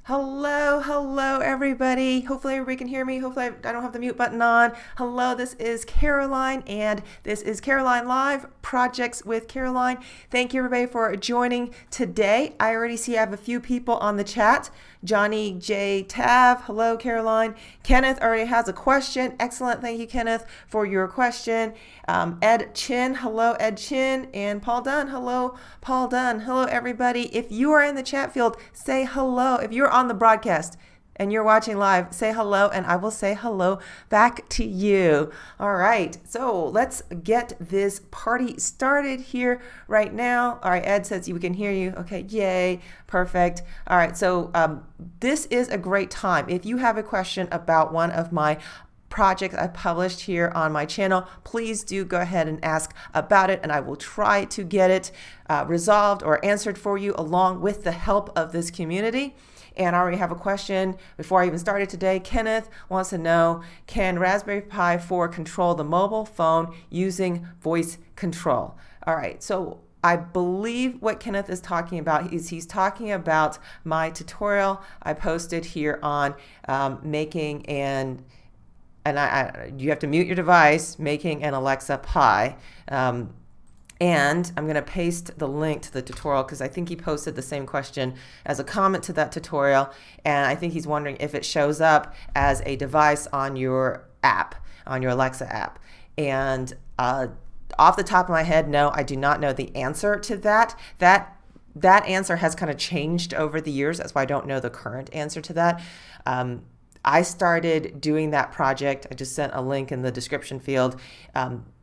Hello, everybody. Hopefully everybody can hear me. Hopefully I don't have the mute button on. Hello, this is Caroline, and this is Caroline Live, Projects with Caroline. Thank you, everybody, for joining today. I already see I have a few people on the chat. Johnny J. Tav, hello, Caroline. Kenneth already has a question. Excellent. Thank you, Kenneth, for your question. Ed Chin, hello, Ed Chin. And Paul Dunn, hello, Paul Dunn. Hello, everybody. If you are in the chat field, say hello. If you're on the broadcast and you're watching live, say hello, and I will say hello back to you. All right, so let's get this party started here right now. All right, Ed says we can hear you. Okay, yay, perfect. All right, so this is a great time. If you have a question about one of my projects I published here on my channel, please do go ahead and ask about it, and I will try to get it resolved or answered for you along with the help of this community. And I already have a question before I even started today. Kenneth wants to know, can Raspberry Pi 4 control the mobile phone using voice control? All right, so I believe what Kenneth is talking about is he's talking about my tutorial I posted here on making you have to mute your device, making an Alexa Pi. And I'm going to paste the link to the tutorial because I think he posted the same question as a comment to that tutorial. And I think he's wondering if it shows up as a device on your app, on your Alexa app. And off the top of my head, no, I do not know the answer to that. That answer has kind of changed over the years. That's why I don't know the current answer to that. I started doing that project. I just sent a link in the description field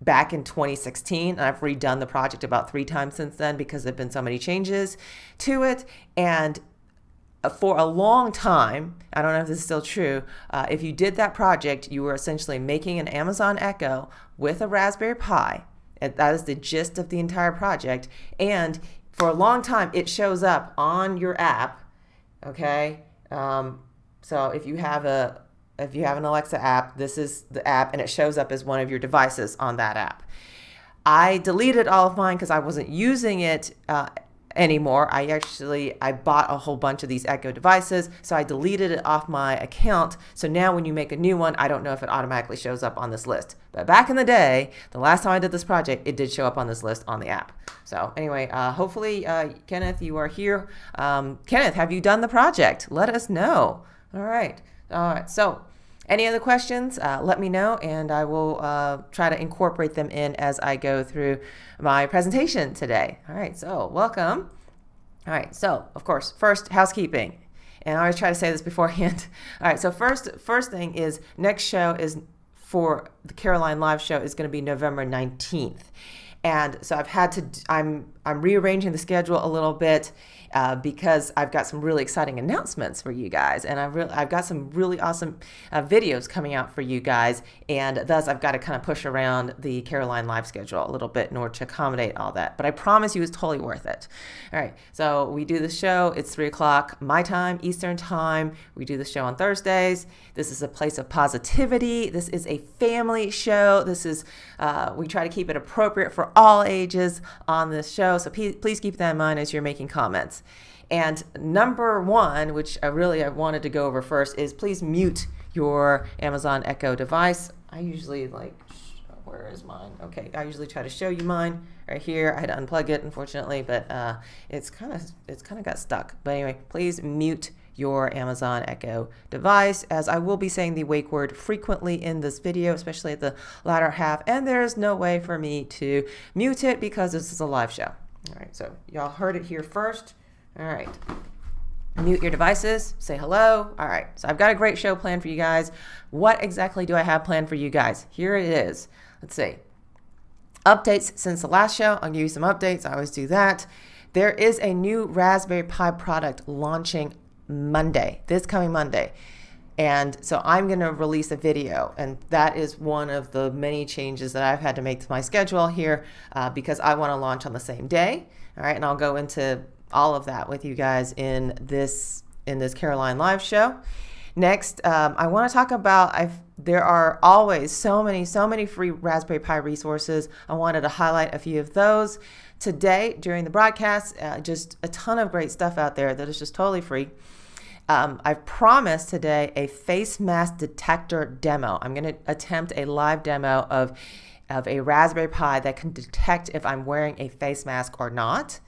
back in 2016. And I've redone the project about 3 times since then because there have been so many changes to it. And for a long time, I don't know if this is still true, if you did that project, you were essentially making an Amazon Echo with a Raspberry Pi. And that is the gist of the entire project. And for a long time, it shows up on your app, okay? So if you have an Alexa app, this is the app, and it shows up as one of your devices on that app. I deleted all of mine because I wasn't using it anymore. I bought a whole bunch of these Echo devices, so I deleted it off my account. So now when you make a new one, I don't know if it automatically shows up on this list. But back in the day, the last time I did this project, it did show up on this list on the app. So anyway, hopefully, Kenneth, you are here. Kenneth, have you done the project? Let us know. All right. So any other questions, let me know, and I will try to incorporate them in as I go through my presentation today. All right. So welcome. All right. So, of course, first, housekeeping. And I always try to say this beforehand. All right. So first thing is next show is for the Caroline Live show is going to be November 19th. And so I'm rearranging the schedule a little bit because I've got some really exciting announcements for you guys, and I've got some really awesome videos coming out for you guys, and thus I've got to kind of push around the Caroline Live schedule a little bit in order to accommodate all that. But I promise you, it's totally worth it. All right, so we do the show. It's 3 o'clock my time, Eastern time. We do the show on Thursdays. This is a place of positivity. This is a family show. This is we try to keep it appropriate for all ages on this show. So please keep that in mind as you're making comments. And number 1, which I wanted to go over first, is please mute your Amazon Echo device. I usually where is mine? Okay, I usually try to show you mine right here. I had to unplug it, unfortunately, but it's kind of got stuck. But anyway, please mute your Amazon Echo device, as I will be saying the wake word frequently in this video, especially at the latter half, and there is no way for me to mute it because this is a live show. All right, so y'all heard it here first. All right, mute your devices, say hello. All right, so I've got a great show planned for you guys. What exactly do I have planned for you guys? Here it is. Let's see. Updates since the last show. I'll give you some updates. I always do that. There is a new Raspberry Pi product launching Monday, this coming Monday. And so I'm going to release a video, and that is one of the many changes that I've had to make to my schedule here because I want to launch on the same day. All right, and I'll go into all of that with you guys in this Caroline Live show. Next, I want to talk about there are always so many free Raspberry Pi resources. I wanted to highlight a few of those today during the broadcast. Just a ton of great stuff out there that is just totally free. I've promised today a face mask detector demo. I'm going to attempt a live demo of a Raspberry Pi that can detect if I'm wearing a face mask or not.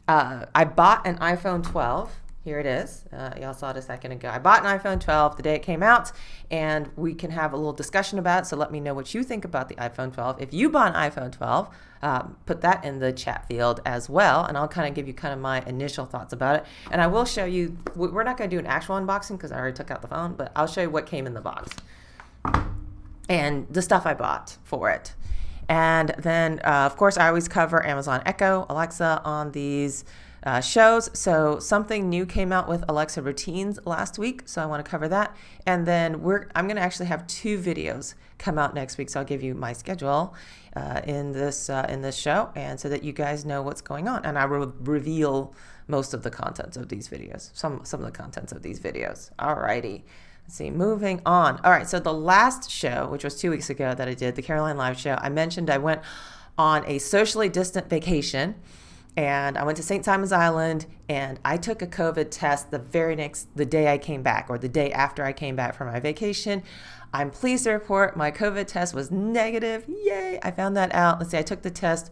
I bought an iPhone 12. Here it is. Y'all saw it a second ago. I bought an iPhone 12 the day it came out, and we can have a little discussion about it. So let me know what you think about the iPhone 12. If you bought an iPhone 12, put that in the chat field as well, and I'll kind of give you kind of my initial thoughts about it. And I will show you, we're not going to do an actual unboxing because I already took out the phone, but I'll show you what came in the box and the stuff I bought for it. And then, of course, I always cover Amazon Echo, Alexa on these shows. So something new came out with Alexa routines last week, so I want to cover that. And then I'm going to actually have 2 videos come out next week, so I'll give you my schedule in this show, and so that you guys know what's going on. And I will reveal most of the contents of these videos, some of the contents of these videos. Alrighty. Let's see, moving on. All right, so the last show, which was 2 weeks ago that I did, the Caroline Live show, I mentioned I went on a socially distant vacation, and I went to St. Simon's Island, and I took a COVID test the day I came back, or the day after I came back from my vacation. I'm pleased to report my COVID test was negative. Yay, I found that out. Let's see, I took the test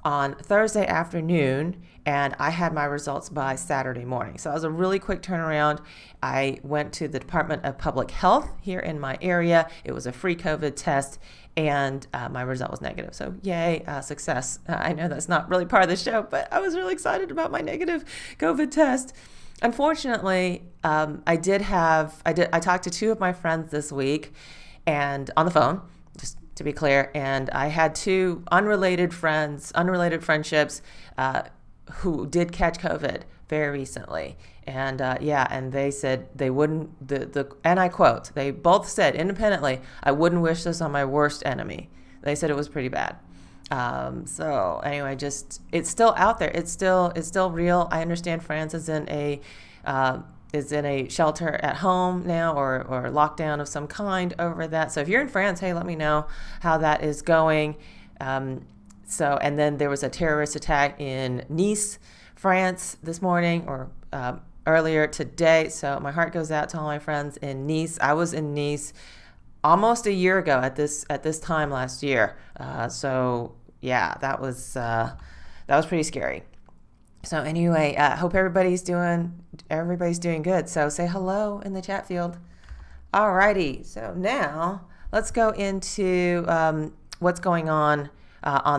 on Thursday afternoon, and I had my results by Saturday morning. So it was a really quick turnaround. I went to the Department of Public Health here in my area. It was a free COVID test, and my result was negative. So yay, success. I know that's not really part of the show, but I was really excited about my negative COVID test. Unfortunately, I talked to 2 of my friends this week, and on the phone, just to be clear, and I had 2 unrelated friendships who did catch COVID very recently. And and they said they wouldn't, and I quote, they both said independently, I wouldn't wish this on my worst enemy. They said it was pretty bad. So anyway, it's still out there. It's still real. I understand France is in a shelter at home now, or lockdown of some kind over that. So if you're in France, hey, let me know how that is going. And then there was a terrorist attack in Nice, France this morning, or earlier today. So my heart goes out to all my friends in Nice. I was in Nice almost a year ago at this time last year. So yeah, that was pretty scary. So anyway, hope everybody's doing good. So say hello in the chat field. Alrighty. So now let's go into what's going on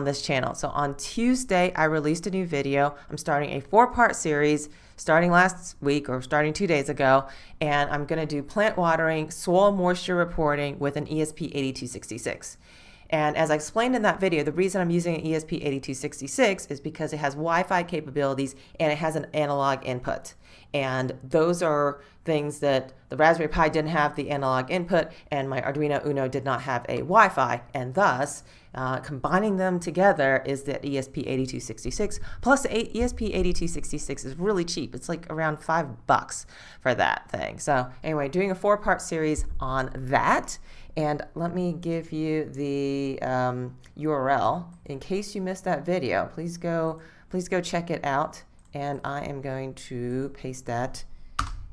this channel. So on Tuesday, I released a new video. I'm starting a 4-part series starting last week, or starting 2 days ago, and I'm going to do plant watering, soil moisture reporting with an ESP8266. And as I explained in that video, the reason I'm using an ESP8266 is because it has Wi-Fi capabilities and it has an analog input. And those are things that the Raspberry Pi didn't have the analog input, and my Arduino Uno did not have a Wi-Fi, and thus combining them together is the ESP8266. Plus the ESP8266 is really cheap. It's like around $5 for that thing. So anyway, doing a 4-part series on that. And let me give you the URL in case you missed that video. Please go check it out. And I am going to paste that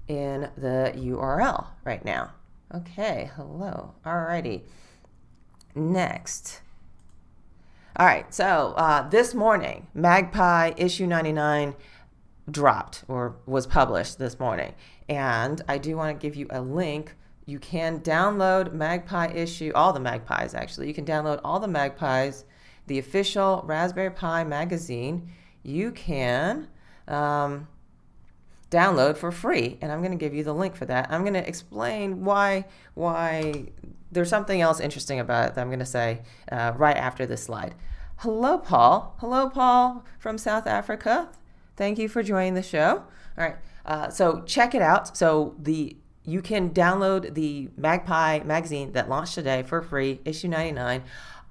in the URL right now. Okay, hello. Alrighty. Next. All right, so this morning, MagPi issue 99 dropped, or was published this morning. And I do want to give you a link. You can download MagPi issue, all the MagPis actually. You can download all the MagPis, the official Raspberry Pi magazine. You can download for free, and I'm going to give you the link for that. I'm going to explain why there's something else interesting about it that I'm going to say right after this slide. Hello, Paul. Hello, Paul from South Africa. Thank you for joining the show. All right, so check it out. So you can download the MagPi magazine that launched today for free, issue 99.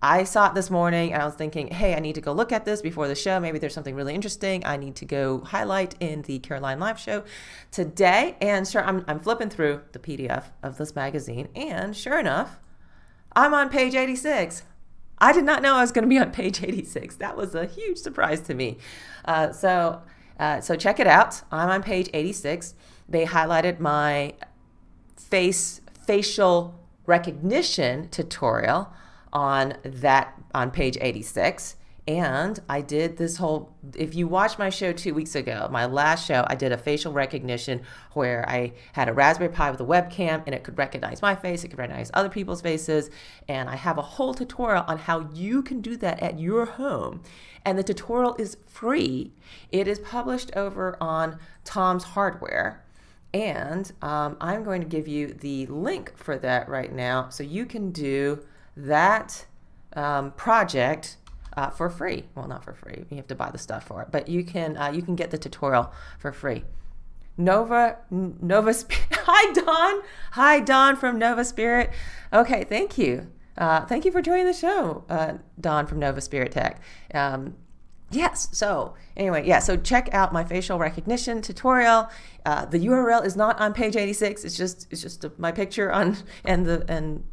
I saw it this morning and I was thinking, hey, I need to go look at this before the show. Maybe there's something really interesting I need to go highlight in the Caroline Live show today. And sure, I'm flipping through the PDF of this magazine, and sure enough, I'm on page 86. I did not know I was going to be on page 86. That was a huge surprise to me. So So check it out. I'm on page 86. They highlighted my facial recognition tutorial on page 86. And I did this whole, if you watched my show 2 weeks ago, my last show, I did a facial recognition where I had a Raspberry Pi with a webcam and it could recognize my face, it could recognize other people's faces. And I have a whole tutorial on how you can do that at your home. And the tutorial is free. It is published over on Tom's Hardware. And I'm going to give you the link for that right now so you can do that project for free. Well, not for free. You have to buy the stuff for it, but you can get the tutorial for free. Nova Hi Don from Nova Spirit. Okay, thank you. Thank you for joining the show, Don from Nova Spirit Tech. Yes. So anyway, yeah. So check out my facial recognition tutorial. The URL is not on page 86. It's just my picture on and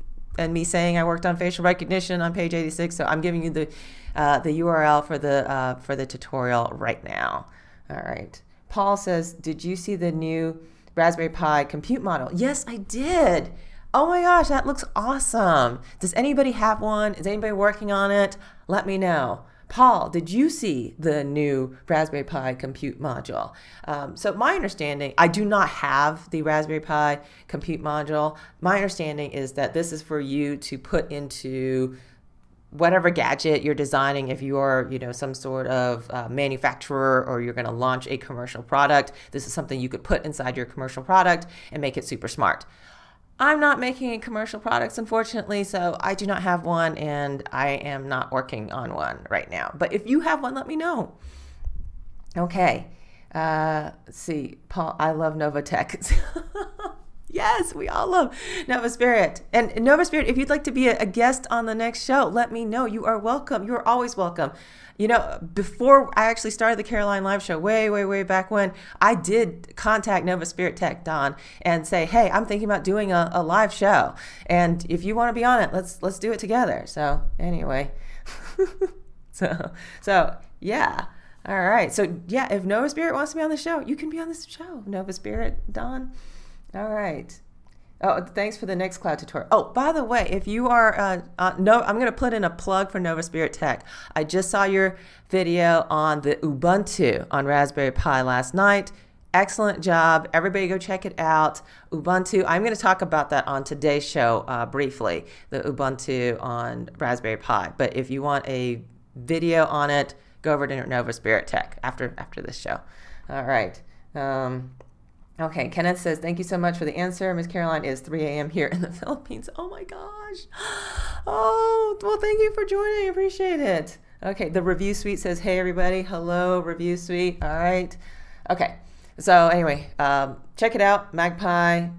me saying I worked on facial recognition on page 86. So I'm giving you the URL for the tutorial right now. All right. Paul says, did you see the new Raspberry Pi compute model? Yes, I did. Oh my gosh, that looks awesome. Does anybody have one? Is anybody working on it? Let me know. Paul, did you see the new Raspberry Pi compute module? So my understanding, I do not have the Raspberry Pi compute module. My understanding is that this is for you to put into whatever gadget you're designing. If you are, some sort of manufacturer or you're going to launch a commercial product, this is something you could put inside your commercial product and make it super smart. I'm not making any commercial products, unfortunately, so I do not have one, and I am not working on one right now. But if you have one, let me know. Okay. Let's see. Paul, I love Novatech. Yes, we all love Nova Spirit. And Nova Spirit, if you'd like to be a guest on the next show, let me know. You are welcome. You are always welcome. Before I actually started the Caroline Live show, way back when, I did contact Nova Spirit Tech, Don, and say, hey, I'm thinking about doing a live show. And if you want to be on it, let's do it together. So anyway, so yeah. All right. So yeah, if Nova Spirit wants to be on the show, you can be on this show. Nova Spirit, Don. All right. Oh, thanks for the Nextcloud tutorial. Oh, by the way, if you are, I'm going to put in a plug for Nova Spirit Tech. I just saw your video on the Ubuntu on Raspberry Pi last night. Excellent job. Everybody go check it out. Ubuntu. I'm going to talk about that on today's show briefly, the Ubuntu on Raspberry Pi. But if you want a video on it, go over to Nova Spirit Tech after this show. All right. Okay, Kenneth says, thank you so much for the answer. Miss Caroline, is 3 a.m. here in the Philippines. Oh my gosh. Oh, well, thank you for joining. I appreciate it. Okay, the Review Suite says, hey, everybody. Hello, Review Suite. All right. Okay, so anyway, check it out. MagPi,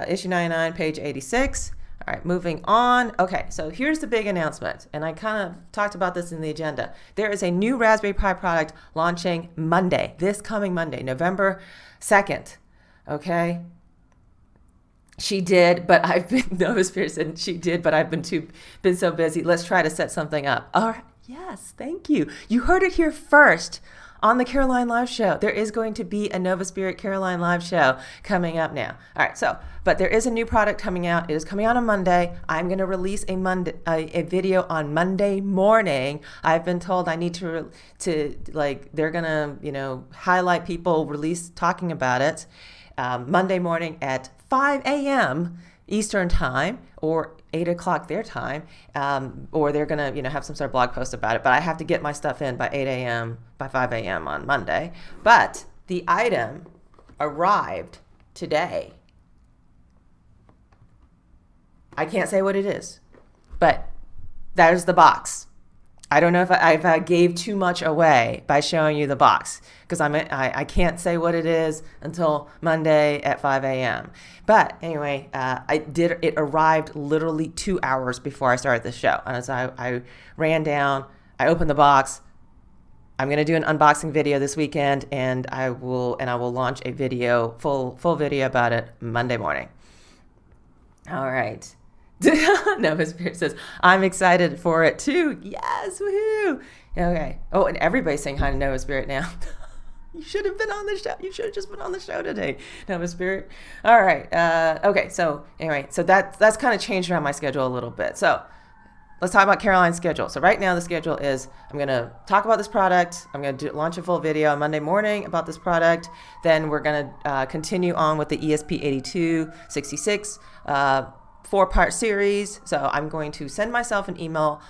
issue 99, page 86. All right, moving on. Okay, so here's the big announcement, and I kind of talked about this in the agenda. There is a new Raspberry Pi product launching Monday, this coming Monday, November 2nd. Okay. She did, but Nova Spirit said she did, but I've been so busy. Let's try to set something up. All right. Yes. Thank you. You heard it here first on the Caroline Live show. There is going to be a Nova Spirit Caroline Live show coming up now. All right. But there is a new product coming out. It is coming out on Monday. I'm going to release a video on Monday morning. I've been told I need to they're going to, highlight people talking about it. Monday morning at 5 a.m. Eastern time or 8 o'clock their time, or they're going to, have some sort of blog post about it. But I have to get my stuff in by 8 a.m., by 5 a.m. on Monday. But the item arrived today. I can't say what it is, but there's the box. I don't know if I gave too much away by showing you the box, because I can't say what it is until Monday at 5 a.m. But anyway, it arrived literally 2 hours before I started the show. And as I ran down, I opened the box. I'm going to do an unboxing video this weekend, and I will launch a video, full video about it Monday morning. All right. Nova Spirit says, I'm excited for it too. Yes, woohoo. Okay. Oh, and everybody's saying hi to Nova Spirit now. You should have been on the show. You should have just been on the show today, Nova Spirit. All right. Okay. So anyway, so that's kind of changed around my schedule a little bit. So let's talk about Caroline's schedule. So right now the schedule is I'm going to talk about this product. I'm going to launch a full video on Monday morning about this product. Then we're going to continue on with the ESP8266 4-part series. So I'm going to send myself an email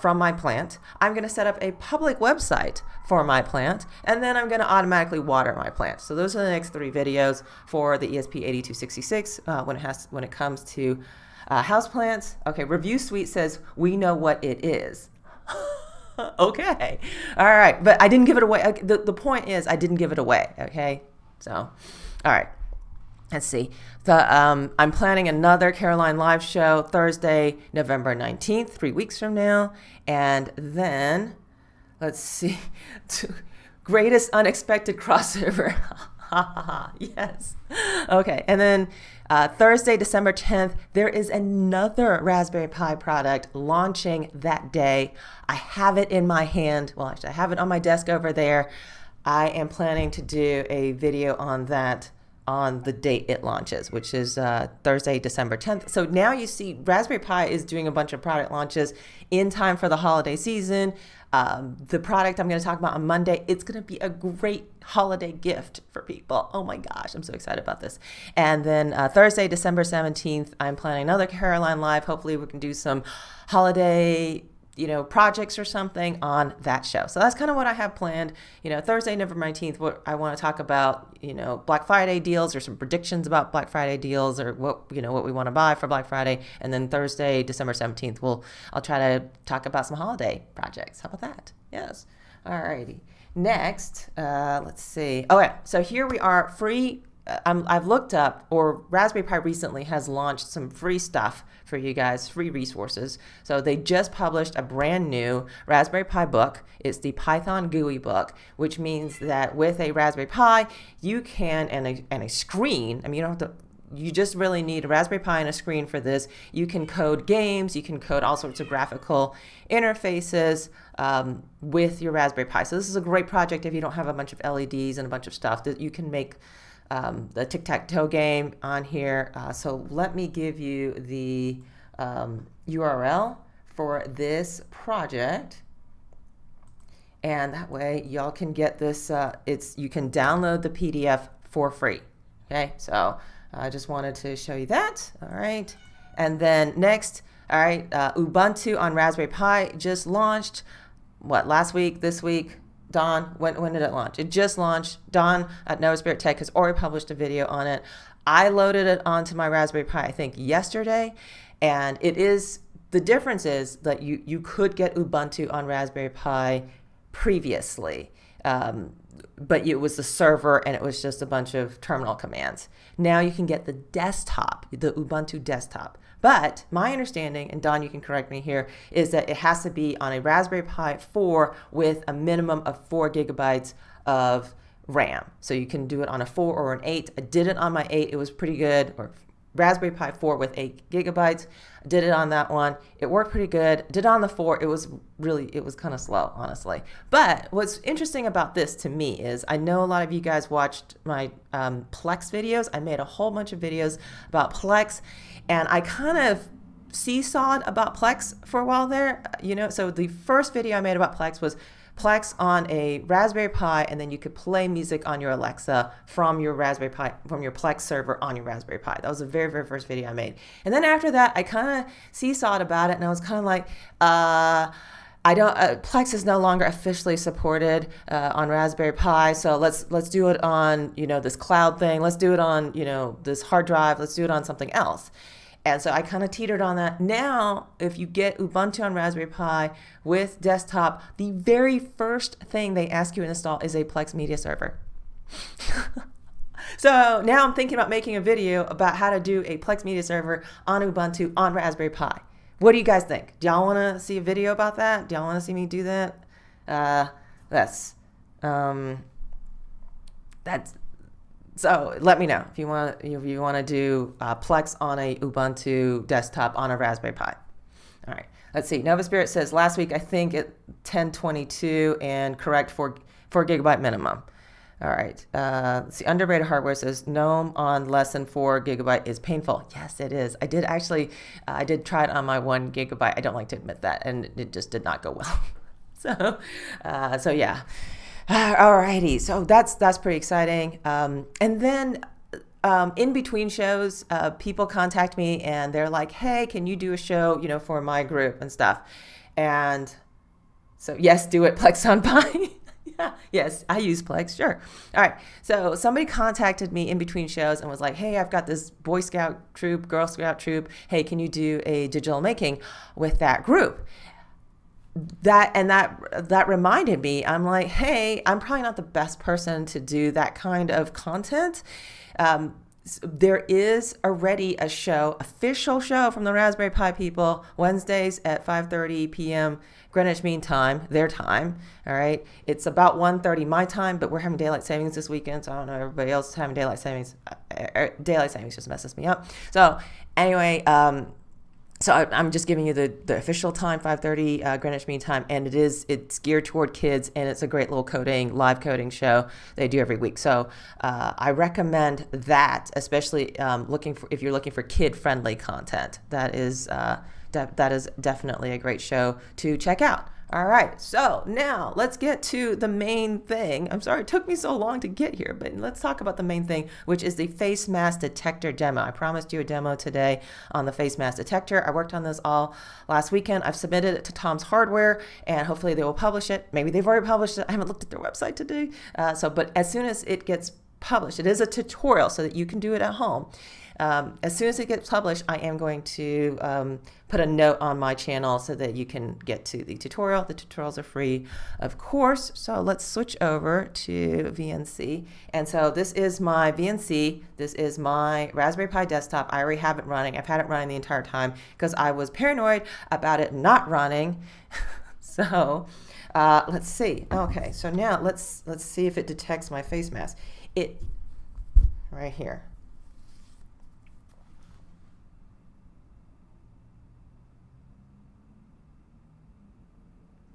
from my plant. I'm going to set up a public website for my plant, and then I'm going to automatically water my plant. So those are the next 3 videos for the ESP8266 when it comes to houseplants. Okay, Review Suite says we know what it is. Okay, all right, but I didn't give it away. Okay, the point is I didn't give it away. Okay, so all right. Let's see. I'm planning another Caroline Live show Thursday, November 19th, 3 weeks from now. And then, let's see, greatest unexpected crossover. Yes. Okay. And then Thursday, December 10th, there is another Raspberry Pi product launching that day. I have it in my hand. Well, actually, I have it on my desk over there. I am planning to do a video on that on the date it launches, which is Thursday, December 10th. So now you see Raspberry Pi is doing a bunch of product launches in time for the holiday season. The product I'm going to talk about on Monday, it's going to be a great holiday gift for people. Oh my gosh, I'm so excited about this. And then Thursday, December 17th, I'm planning another Caroline Live. Hopefully we can do some holiday projects or something on that show. So that's kind of what I have planned. Thursday, November 19th, what I want to talk about, Black Friday deals or some predictions about Black Friday deals or what we want to buy for Black Friday. And then Thursday, December 17th, I'll try to talk about some holiday projects. How about that? Yes. All righty. Next, let's see. Oh yeah. So here we are, free. I've looked up, or Raspberry Pi recently has launched some free stuff for you guys, free resources. So they just published a brand new Raspberry Pi book. It's the Python GUI book, which means that with a Raspberry Pi, you can, and a screen, you don't have to, you just really need a Raspberry Pi and a screen for this. You can code games, you can code all sorts of graphical interfaces with your Raspberry Pi. So this is a great project if you don't have a bunch of LEDs and a bunch of stuff that you can make the tic-tac-toe game on here. So let me give you the URL for this project, and that way y'all can get this. You can download the PDF for free. Okay, so I just wanted to show you that. All right, and then next, all right, Ubuntu on Raspberry Pi just launched. Last week, this week? Dawn, when did it launch? It just launched. Dawn at Nova Spirit Tech has already published a video on it. I loaded it onto my Raspberry Pi, I think, yesterday. And the difference is that you could get Ubuntu on Raspberry Pi previously. But it was the server and it was just a bunch of terminal commands. Now you can get the desktop, the Ubuntu desktop. But my understanding, and Don, you can correct me here, is that it has to be on a Raspberry Pi 4 with a minimum of 4 gigabytes of RAM. So you can do it on a 4 or an 8. I did it on my 8. It was pretty good. Or Raspberry Pi 4 with 8 gigabytes. I did it on that one. It worked pretty good. Did it on the 4. It was kind of slow, honestly. But what's interesting about this to me is I know a lot of you guys watched my Plex videos. I made a whole bunch of videos about Plex, and I kind of seesawed about Plex for a while there. So the first video I made about Plex was Plex on a Raspberry Pi, and then you could play music on your Alexa from your Raspberry Pi, from your Plex server on your Raspberry Pi. That was the very, very first video I made. And then after that, I kind of seesawed about it, and I was kind of like, Plex is no longer officially supported on Raspberry Pi, so let's do it on this cloud thing. Let's do it on this hard drive. Let's do it on something else. And so I kind of teetered on that. Now, if you get Ubuntu on Raspberry Pi with desktop, the very first thing they ask you to install is a Plex media server. So now I'm thinking about making a video about how to do a Plex media server on Ubuntu on Raspberry Pi. What do you guys think? Do y'all want to see a video about that? Do y'all want to see me do that? So let me know if you want to do Plex on a Ubuntu desktop on a Raspberry Pi. All right, let's see. Nova Spirit says last week I think at 1022 and correct for 4 gigabyte minimum. All right. The underrated hardware says GNOME on less than 4 GB is painful. Yes, it is. I did actually, I did try it on my 1 GB. I don't like to admit that, and it just did not go well. So yeah. Alrighty. So that's pretty exciting. And then in between shows, people contact me and they're like, "Hey, can you do a show, for my group and stuff?" And so yes, do it, Plex on Pi. Yeah, yes, I use Plex, sure. All right, so somebody contacted me in between shows and was like, "Hey, I've got this Boy Scout troop, Girl Scout troop. Hey, can you do a digital making with that group?" That reminded me. I'm like, "Hey, I'm probably not the best person to do that kind of content." There is already a official show from the Raspberry Pi people, Wednesdays at 5:30 p.m. Greenwich Mean Time, their time. All right. It's about 1:30 my time, but we're having daylight savings this weekend. So I don't know, everybody else is having daylight savings. Daylight savings just messes me up. So anyway, so I'm just giving you the official time, 5:30 Greenwich Mean Time, and it's geared toward kids, and it's a great little live coding show they do every week. So I recommend that, especially if you're looking for kid-friendly content. That is definitely a great show to check out. All right, so now let's get to the main thing. I'm sorry it took me so long to get here, but let's talk about the main thing, which is the face mask detector demo. I promised you a demo today on the face mask detector. I worked on this all last weekend. I've submitted it to Tom's Hardware, and hopefully they will publish it. Maybe they've already published it. I haven't looked at their website today. But as soon as it gets published, it is a tutorial so that you can do it at home. As soon as it gets published, I am going to put a note on my channel so that you can get to the tutorial. The tutorials are free, of course. So let's switch over to VNC. And so this is my VNC. This is my Raspberry Pi desktop. I already have it running. I've had it running the entire time because I was paranoid about it not running. So let's see. Okay, so now let's see if it detects my face mask. Right here.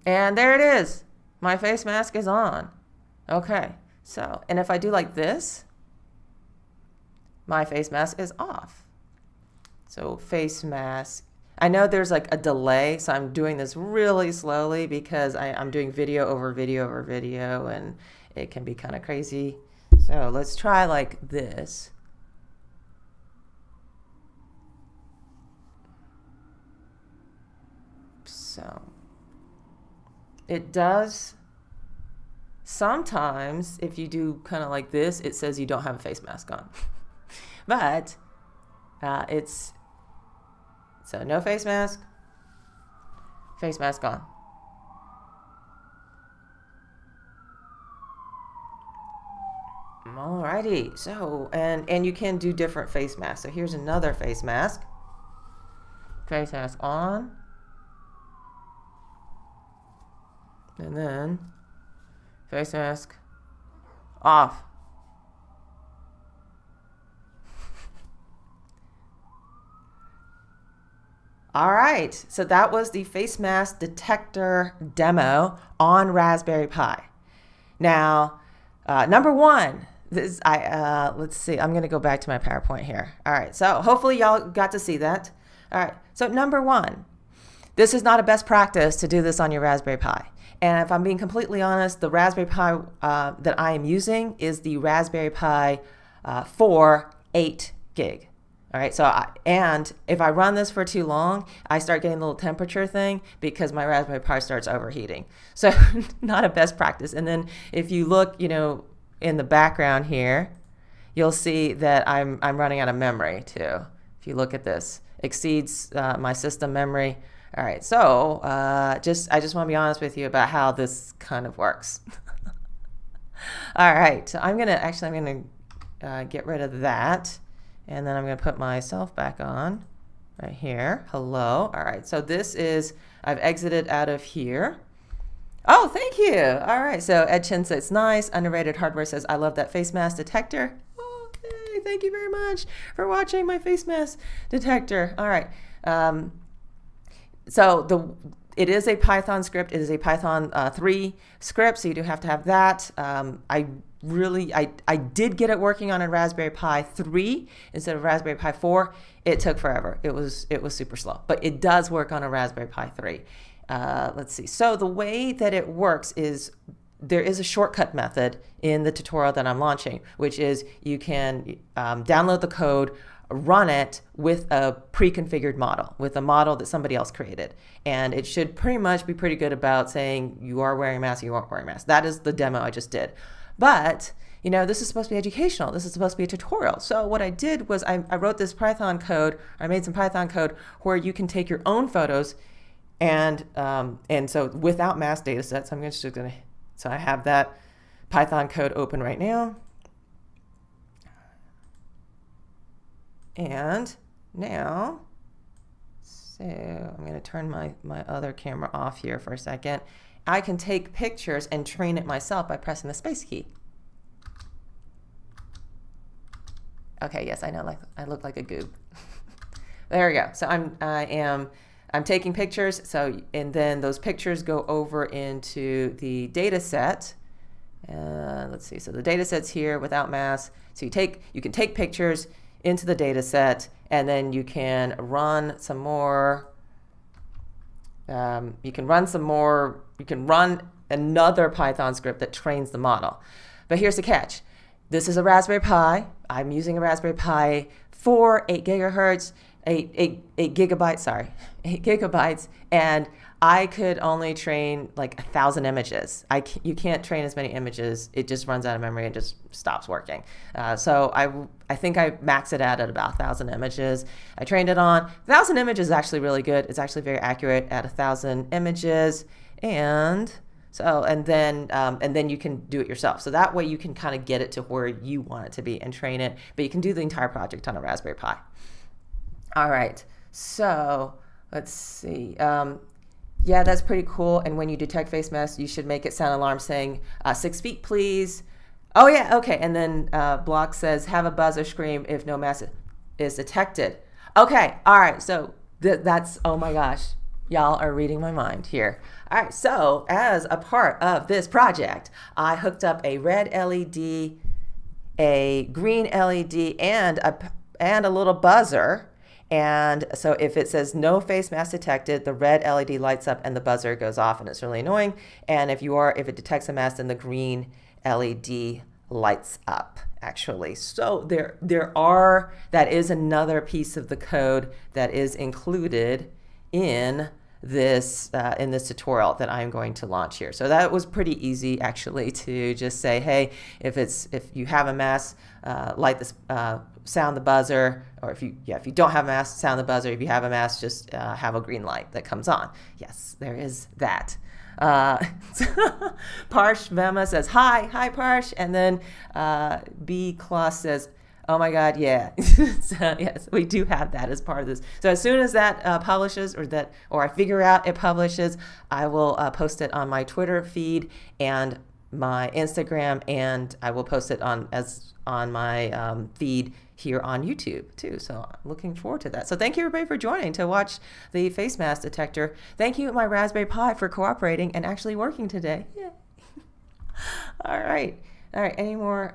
And there it is. My face mask is on. Okay, so, and if I do like this, my face mask is off. So face mask. I know there's like a delay, so I'm doing this really slowly because I'm doing video over video over video, and it can be kind of crazy. So let's try like this. So it does sometimes, if you do kind of like this, it says you don't have a face mask on. But so no face mask on. Alrighty, so, and you can do different face masks. So here's another face mask. Face mask on. And then face mask off. All right, so that was the face mask detector demo on Raspberry Pi. Now, number one, let's see, I'm gonna go back to my PowerPoint here. All right, so hopefully y'all got to see that. All right, so number one, this is not a best practice to do this on your Raspberry Pi. And if I'm being completely honest, the Raspberry Pi that I am using is the Raspberry Pi 4 8 gig. All right, so and if I run this for too long, I start getting a little temperature thing because my Raspberry Pi starts overheating. So not a best practice. And then if you look, in the background here, you'll see that I'm running out of memory too. If you look at this, exceeds my system memory. All right, so I just want to be honest with you about how this kind of works. All right, so I'm gonna get rid of that. And then I'm going to put myself back on right here. Hello. All right. So I've exited out of here. Oh, thank you. All right. So Ed Chen says, nice. Underrated hardware says, I love that face mask detector. Okay. Thank you very much for watching my face mask detector. All right. So it is a Python script. It is a Python 3 script. So you do have to have that. really, I did get it working on a Raspberry Pi 3 instead of Raspberry Pi 4. It took forever. It was super slow, but it does work on a Raspberry Pi 3. Let's see. So the way that it works is there is a shortcut method in the tutorial that I'm launching, which is you can download the code, run it with a pre-configured model, with a model that somebody else created. And it should pretty much be pretty good about saying you are wearing a mask, you aren't wearing a mask. That is the demo I just did. But, you know, this is supposed to be educational. This is supposed to be a tutorial. So what I did was I wrote this Python code, I made some Python code where you can take your own photos and so without mask data sets, I'm just going to, so I have that Python code open right now. And now, so I'm going to turn my other camera off here for a second. I can take pictures and train it myself by pressing the space key. Okay, yes, I know, like I look like a goob. There we go. So I'm taking pictures. So, and then those pictures go over into the data set. Let's see. So the data set's here without mask. So you can take pictures into the data set, and then you can run some more. You can run another Python script that trains the model. But here's the catch. This is a Raspberry Pi. I'm using a Raspberry Pi 4, 8 gigahertz, 8 gigabytes, and I could only train like 1,000 images. You can't train as many images. It just runs out of memory and just stops working. So I think I maxed it out at about 1,000 images. I trained it on 1,000 images is actually really good. It's actually very accurate at 1,000 images, and then you can do it yourself. So that way you can kind of get it to where you want it to be and train it. But you can do the entire project on a Raspberry Pi. All right. So let's see. Yeah, that's pretty cool. And when you detect face masks, you should make it sound alarm saying 6 feet, please. Oh, yeah. Okay. And then Block says have a buzzer scream if no mask is detected. Okay. All right. So that's, oh my gosh. Y'all are reading my mind here. All right. So as a part of this project, I hooked up a red LED, a green LED, and a little buzzer. And so if it says no face mask detected, the red LED lights up and the buzzer goes off, and it's really annoying. And if it detects a mask, then the green LED lights up, actually. So that is another piece of the code that is included in this tutorial that I'm going to launch here. So that was pretty easy, actually, to just say, hey, if you have a mask, light this, sound the buzzer, or if you don't have a mask, sound the buzzer. If you have a mask, just have a green light that comes on. Yes, there is that. Parsh Vema says hi Parsh, and then B Kloss says, oh my God, yeah. So yes, we do have that as part of this. So as soon as that publishes, or I figure out it publishes, I will post it on my Twitter feed and my Instagram, and I will post it on my feed here on YouTube too. So I'm looking forward to that. So thank you everybody for joining to watch the face mask detector. Thank you my Raspberry Pi for cooperating and actually working today. Yeah. All right. Any more?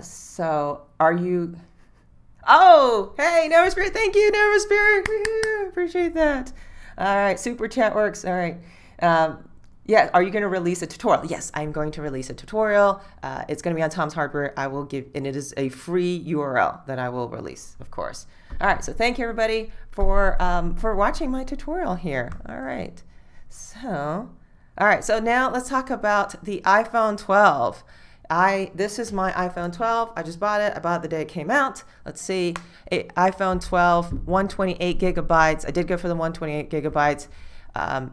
So are you? Oh, hey, Nova Spirit. Thank you, Nova Spirit. Woo-hoo, appreciate that. All right. Super chat works. All right. Yeah, are you going to release a tutorial? Yes, I'm going to release a tutorial. It's going to be on Tom's Hardware. And it is a free URL that I will release, of course. All right, so thank you everybody for watching my tutorial here. All right, so now let's talk about the iPhone 12. This is my iPhone 12. I just bought it. I bought it the day it came out. Let's see, iPhone 12, 128 gigabytes. I did go for the 128 gigabytes.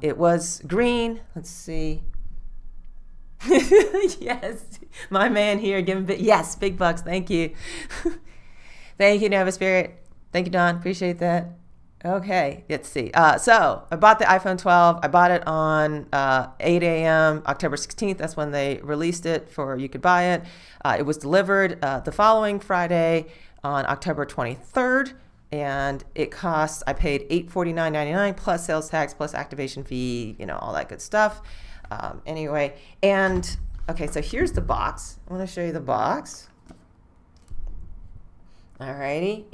It was green. Let's see. Yes, my man here giving yes, big bucks. Thank you. Thank you, Nova Spirit. Thank you, Don. Appreciate that. Okay, let's see. So I bought the iPhone 12. I bought it on 8 a.m. October 16th. That's when they released it you could buy it. It was delivered the following Friday on October 23rd. And it costs, I paid $849.99 plus sales tax, plus activation fee, all that good stuff. Anyway, and Okay, so here's the box. I want to show you the box. Alrighty,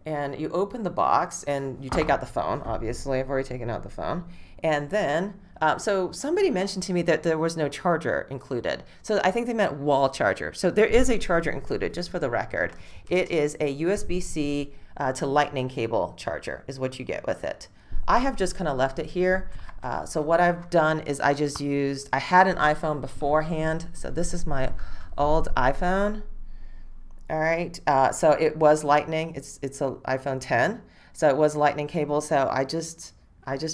and you open the box and you take out the phone. Obviously, I've already taken out the phone. And then, so somebody mentioned to me that there was no charger included. So I think they meant wall charger. So there is a charger included, just for the record. It is a USB-C to lightning cable charger is what you get with it. I have just kind of left it here. So what I've done is I had an iPhone beforehand. So this is my old iPhone. All right, so it was lightning. It's a iPhone 10, so it was lightning cable. So I just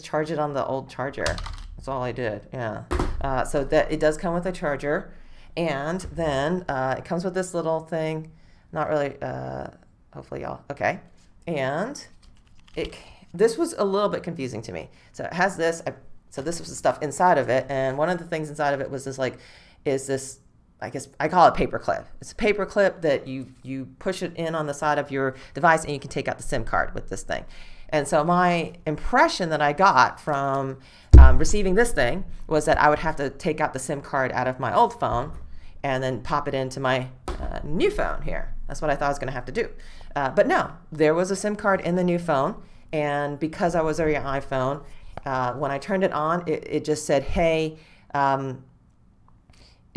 charge it on the old charger. That's all I did. Yeah. So that it does come with a charger, and then it comes with this little thing. Not really. Hopefully y'all okay. And this was a little bit confusing to me. So it has this. So this was the stuff inside of it, and one of the things inside of it was this this. I guess I call it paper clip. It's a paper clip that you push it in on the side of your device and you can take out the SIM card with this thing. And so my impression that I got from receiving this thing was that I would have to take out the SIM card out of my old phone and then pop it into my new phone here. That's what I thought I was going to have to do. But no, there was a SIM card in the new phone. And because I was already on iPhone, when I turned it on, it just said, hey,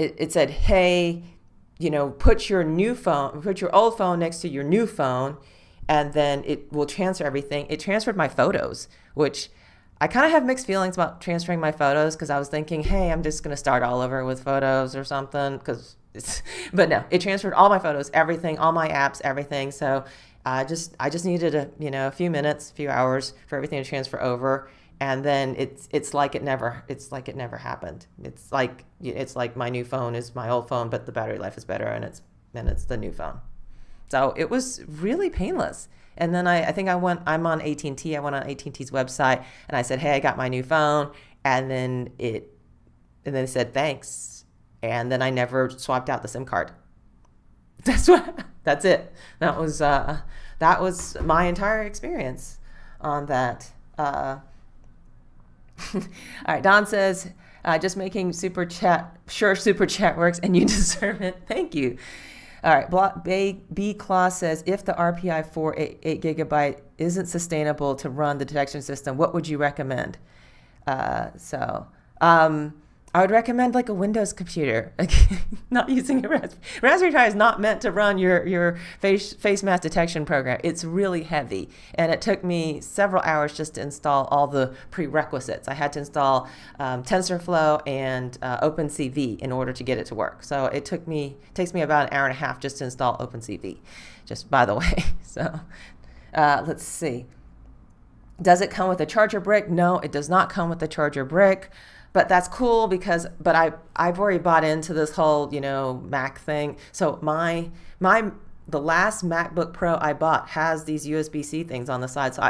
it said, hey, put your old phone next to your new phone, and then it will transfer everything. It transferred my photos, which I kind of have mixed feelings about transferring my photos because I was thinking, hey, I'm just going to start all over with photos or something. But no, it transferred all my photos, everything, all my apps, everything. So I just needed a few minutes, few hours for everything to transfer over. And then it's like it never happened. It's like my new phone is my old phone, but the battery life is better, and it's the new phone. So it was really painless. And then I'm on AT&T. I went on AT&T's website and I said, hey, I got my new phone, and then it said thanks, and then I never swapped out the SIM card. That's it. That was my entire experience on that. All right, Don says, just making super chat. Sure, super chat works and you deserve it. Thank you. All right, B Claus says, if the RPI 4 8 gigabyte isn't sustainable to run the detection system, what would you recommend? I would recommend like a Windows computer, not using a Raspberry Pi is not meant to run your face mask detection program. It's really heavy, and it took me several hours just to install all the prerequisites. I had to install TensorFlow and OpenCV in order to get it to work. So it takes me about an hour and a half just to install OpenCV, just by the way. So let's see. Does it come with a charger brick? No, it does not come with a charger brick. But that's cool but I've already bought into this whole, Mac thing. So the last MacBook Pro I bought has these USB-C things on the side. So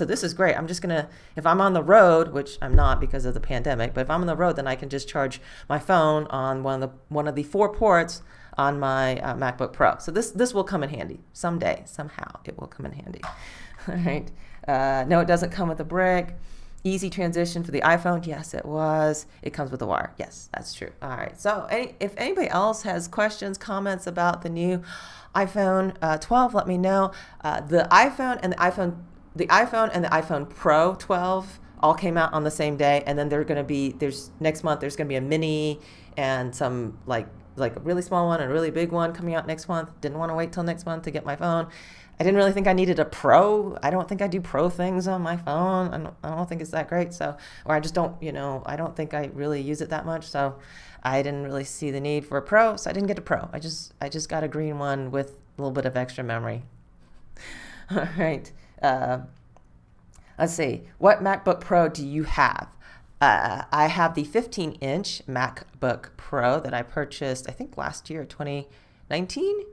this is great. I'm just if I'm on the road, which I'm not because of the pandemic, but if I'm on the road, then I can just charge my phone on one of the 4 ports on my MacBook Pro. So this will come in handy someday, somehow it will come in handy. All right. No, it doesn't come with a brick. Easy transition for the iPhone. Yes, it was. It comes with a wire. Yes, that's true. All right. So if anybody else has questions, comments about the new iPhone 12, let me know. The iPhone and the iPhone Pro 12 all came out on the same day, and then next month there's going to be a mini and some like a really small one and a really big one coming out next month. Didn't want to wait till next month to get my phone. I didn't really think I needed a Pro. I don't think I do Pro things on my phone. I don't think it's that great. So, or I just don't, I don't think I really use it that much. So I didn't really see the need for a Pro. So I didn't get a Pro. I just got a green one with a little bit of extra memory. All right. Let's see. What MacBook Pro do you have? I have the 15-inch MacBook Pro that I purchased, I think last year, 2019.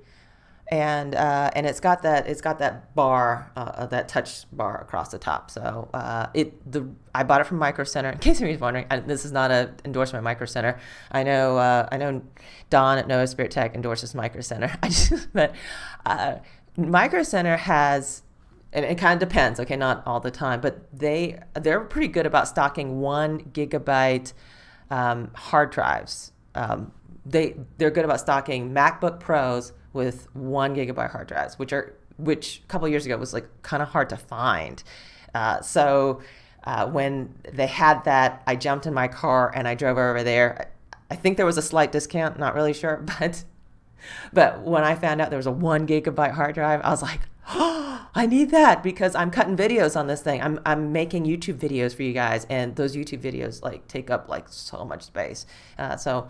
And it's got that bar, that touch bar across the top. So I bought it from Micro Center. In case anybody's wondering, this is not an endorsement of Micro Center. I know Don at Noah Spirit Tech endorses Micro Center. But Micro Center has, and it kind of depends. Okay, not all the time, but they're pretty good about stocking 1 gigabyte hard drives. They're good about stocking MacBook Pros with 1 GB hard drives, which a couple of years ago was like kind of hard to find. So when they had that, I jumped in my car and I drove over there. I think there was a slight discount, not really sure, but when I found out there was a 1 GB hard drive, I was like, oh, I need that, because I'm cutting videos on this thing. I'm making YouTube videos for you guys, and those YouTube videos like take up like so much space. So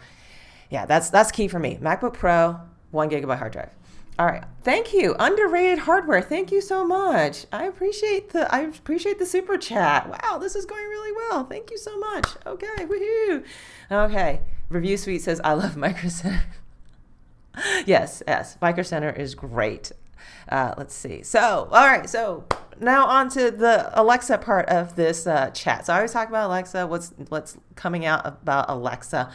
yeah, that's key for me. MacBook Pro, 1 GB hard drive. All right, thank you. Underrated hardware. Thank you so much. I appreciate the super chat. Wow, this is going really well. Thank you so much. Okay, woohoo. Okay, Review Suite says I love Micro Center. Yes, Micro Center is great. Let's see. So, all right. So now on to the Alexa part of this chat. So I always talk about Alexa. What's coming out about Alexa?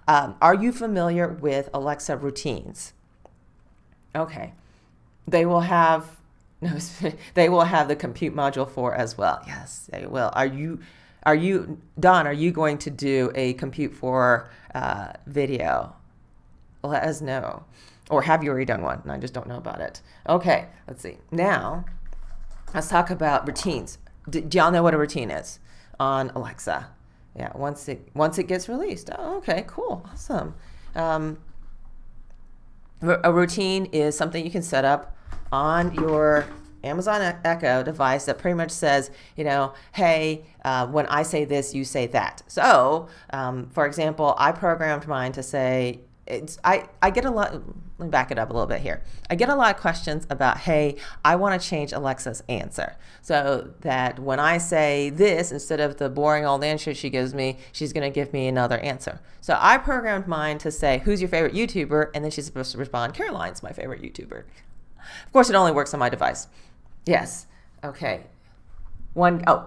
Are you familiar with Alexa routines? Okay. They will have the compute module for as well. Yes, they will. Are you Don? Are you going to do a compute for video? Let us know. Or have you already done one and I just don't know about it? Okay, let's see. Now, let's talk about routines. Do y'all know what a routine is on Alexa? Yeah, once it gets released. Oh, okay, cool, awesome. A routine is something you can set up on your Amazon Echo device that pretty much says, hey, when I say this, you say that. So, for example, I programmed mine to say, I get a lot, let me back it up a little bit here. I get a lot of questions about, hey, I want to change Alexa's answer. So that when I say this, instead of the boring old answer she gives me, she's going to give me another answer. So I programmed mine to say, who's your favorite YouTuber? And then she's supposed to respond, Caroline's my favorite YouTuber. Of course, it only works on my device. Yes. Okay.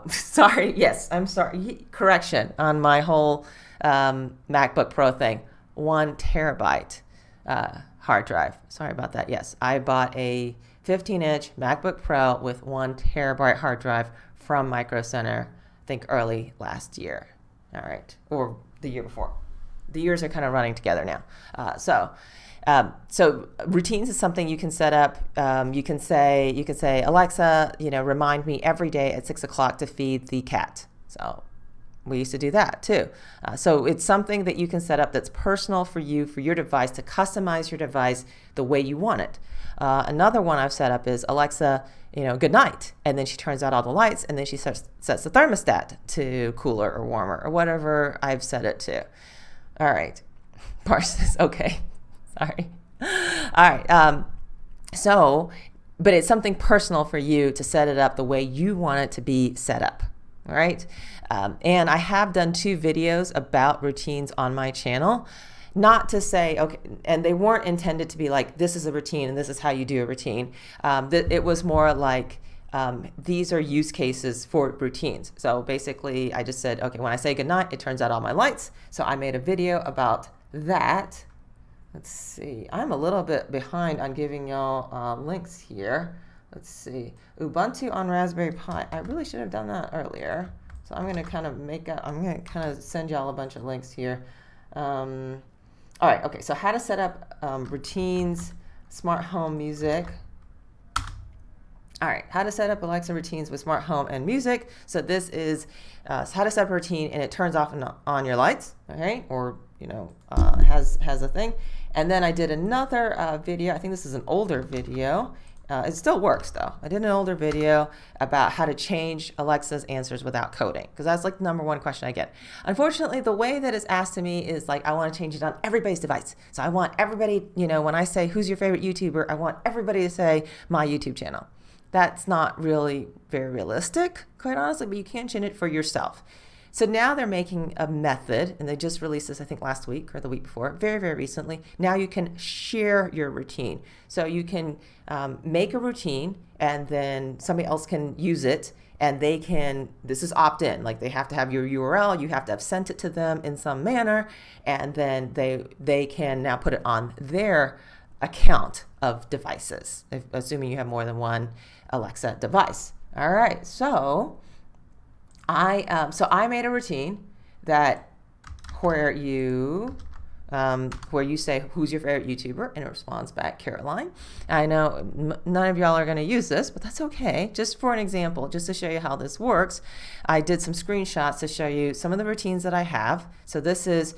Sorry. Yes, I'm sorry. Correction on my whole MacBook Pro thing. 1 terabyte hard drive. Sorry about that. Yes, I bought a 15-inch MacBook Pro with 1 terabyte hard drive from Micro Center, I think early last year. All right, or the year before. The years are kind of running together now. So routines is something you can set up. You can say, Alexa, remind me every day at 6 o'clock to feed the cat. So we used to do that too. So it's something that you can set up that's personal for you, for your device, to customize your device the way you want it. Another one I've set up is, Alexa, good night. And then she turns out all the lights, and then she sets the thermostat to cooler or warmer or whatever I've set it to. All right. Parsons, okay. Sorry. All right. But it's something personal for you to set it up the way you want it to be set up. All right. And I have done 2 videos about routines on my channel, not to say, okay, and they weren't intended to be like, this is a routine and this is how you do a routine. It was more like, these are use cases for routines. So basically I just said, okay, when I say goodnight, it turns out all my lights. So I made a video about that. Let's see, I'm a little bit behind on giving y'all links here. Let's see, Ubuntu on Raspberry Pi. I really should have done that earlier. So I'm going to kind of send y'all a bunch of links here. All right, okay, so how to set up routines, smart home music. All right, how to set up Alexa routines with smart home and music. So this is how to set up a routine, and it turns off and on your lights, okay? Or, has a thing. And then I did another video. I think this is an older video. It still works though. I did an older video about how to change Alexa's answers without coding, because that's like the #1 question I get. Unfortunately, the way that it's asked to me is like, I want to change it on everybody's device. So I want everybody, when I say, who's your favorite YouTuber, I want everybody to say my YouTube channel. That's not really very realistic, quite honestly, but you can change it for yourself. So now they're making a method, and they just released this, I think, last week or the week before, very, very recently. Now you can share your routine. So you can make a routine, and then somebody else can use it, and they can, this is opt-in, like they have to have your URL, you have to have sent it to them in some manner, and then they can now put it on their account of devices, assuming you have more than one Alexa device. All right, so I made a routine that where you say, who's your favorite YouTuber? And it responds back, Caroline. I know none of y'all are going to use this, but that's okay. Just for an example, just to show you how this works, I did some screenshots to show you some of the routines that I have. So this is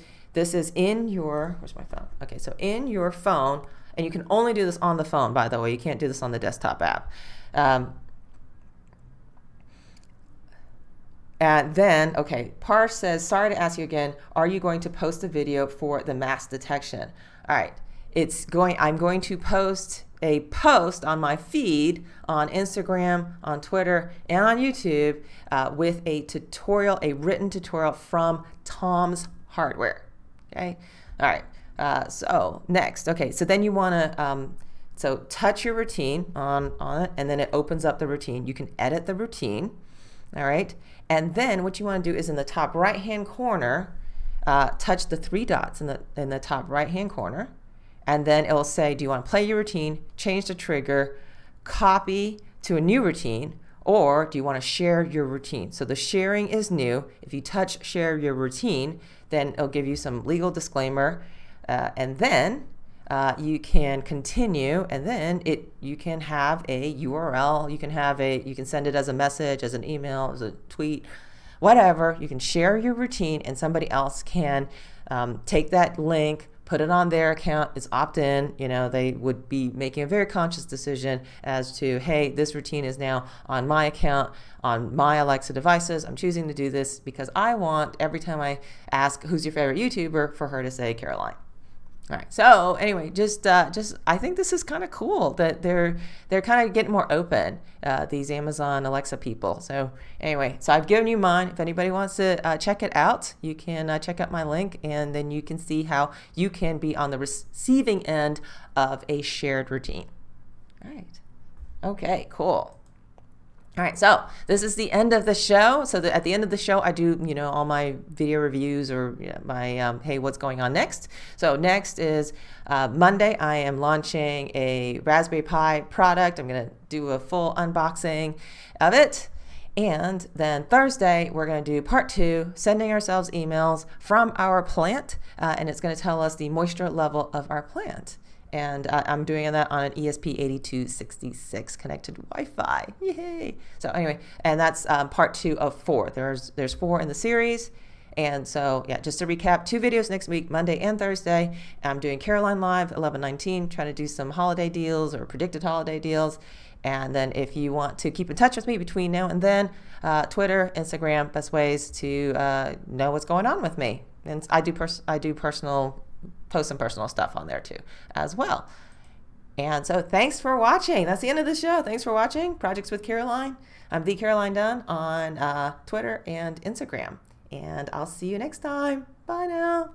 in your, where's my phone? Okay, so in your phone, and you can only do this on the phone, by the way. You can't do this on the desktop app. And then, okay, Parse says, sorry to ask you again, are you going to post a video for the mask detection? All right, I'm going to post a post on my feed on Instagram, on Twitter, and on YouTube with a tutorial, a written tutorial from Tom's Hardware. Okay, all right, so next, okay, so then you want to, so touch your routine on it, and then it opens up the routine. You can edit the routine, all right? And then what you want to do is in the top right-hand corner, touch the three dots in the top right-hand corner, and then it will say, do you want to play your routine, change the trigger, copy to a new routine, or do you want to share your routine? So the sharing is new. If you touch share your routine, then it'll give you some legal disclaimer, and then you can continue, and then you can have a URL. You can send it as a message, as an email, as a tweet, whatever. You can share your routine, and somebody else can take that link, put it on their account. It's opt-in. You know, they would be making a very conscious decision as to, hey, this routine is now on my account, on my Alexa devices. I'm choosing to do this because I want, every time I ask who's your favorite YouTuber, for her to say Caroline. All right. So anyway, just I think this is kind of cool that they're kind of getting more open, these Amazon Alexa people. So anyway, so I've given you mine. If anybody wants to check it out, you can check out my link, and then you can see how you can be on the receiving end of a shared routine. All right. Okay. Cool. All right, so this is the end of the show. So at the end of the show, I do, all my video reviews or my, hey, what's going on next? So next is Monday, I am launching a Raspberry Pi product. I'm going to do a full unboxing of it. And then Thursday, we're going to do part 2, sending ourselves emails from our plant. And it's going to tell us the moisture level of our plant. And I'm doing that on an ESP8266 connected Wi-Fi. Yay! So anyway, and that's part 2 of 4. There's 4 in the series. And so, yeah, just to recap, 2 videos next week, Monday and Thursday. I'm doing Caroline Live 11/19, trying to do some holiday deals or predicted holiday deals. And then if you want to keep in touch with me between now and then, Twitter, Instagram, best ways to know what's going on with me. And I do post some personal stuff on there too as well. And so thanks for watching. That's the end of the show. Thanks for watching Projects with Caroline. I'm the Caroline Dunn on Twitter and Instagram. And I'll see you next time. Bye now.